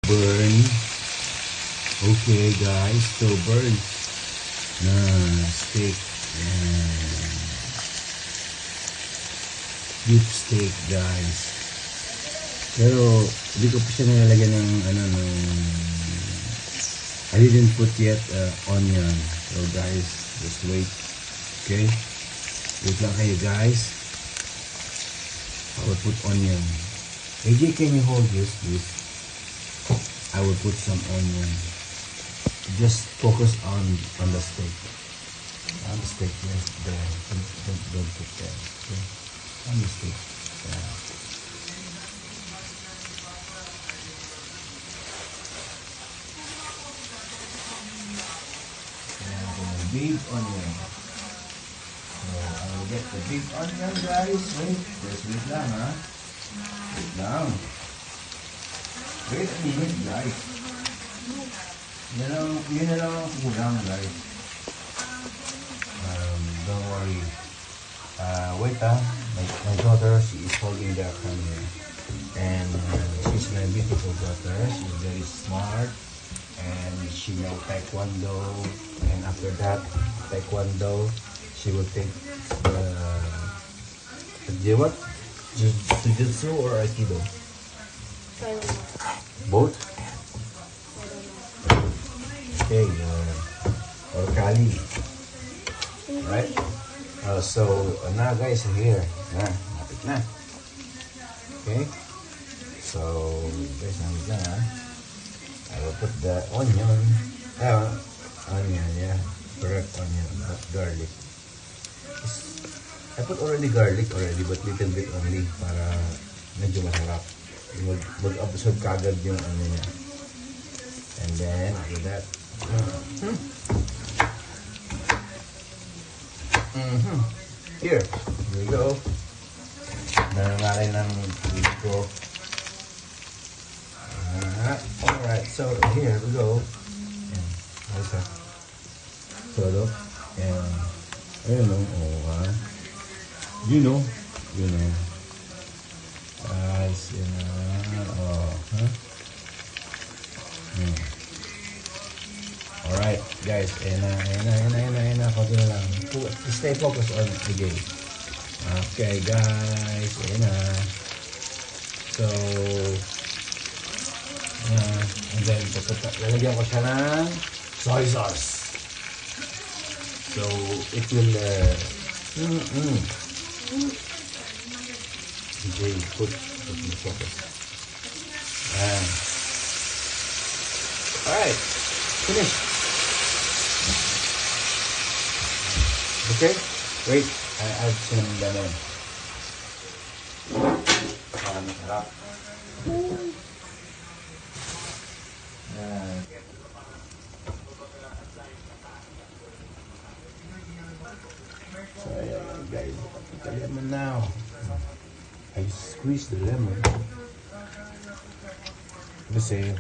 Burn. Okay guys, so burn na steak and beef steak guys. Pero hindi ko pa siya nilalagyan ng I didn't put yet onion. So guys, just wait. Okay? Wait lang kayo guys. I will put onion. AJ, can you hold this please? I will put some onion. Just focus on the steak. On the steak, yes, there. Don't put there. Okay. On the steak. Yeah. Big onion. So I will get the big onion, guys. Wait, just wait lang, ha? Wait lang. Wait a minute, guys. Yun na lang ang kulang, guys. Don't worry. Wait, my daughter, she is holding the camera. And she's my beautiful daughter. She's very smart. And she knows taekwondo, and after that taekwondo she will take what? Jiu-jitsu or aikido? Both? Okay, or kali, right? So now guys, here napit na. Okay, so guys, napit na, ha? I will put the onion. Onion, yeah. Correct, onion, not garlic. I put already garlic but little bit only para medyo masarap. Mag-absorb kagad yung ano niya. And then, after that, here we go. Nanangaray ng tubig ko. Alright, so here we go. What's that? Solo. And ayun o. You know. Guys, Alright, guys. Ayan na. Konti na lang. Stay focused on the game. Okay, guys. Ayan na. So, and then lalagyan ko siya ng soy sauce. So it will DJ put the focus. Alright, finish. Okay, wait, I add some lemon. Masarap. So ayan guys, the lemon now. I squeeze the lemon. Kasi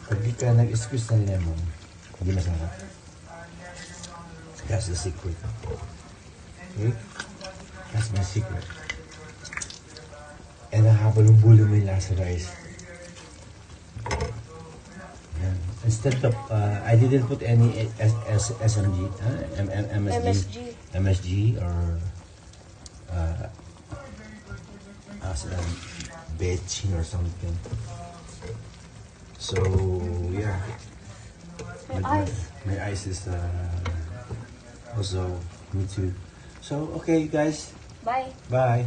pag di ka nag-squeeze ng lemon, hindi masarap. That's the secret. Okay? That's my secret. And nakabalong-bulo mo yung lasa guys. Instead of, I didn't put any SMG, MSG or betchin or something. So yeah, my eyes is also me too. So okay guys, bye. Bye.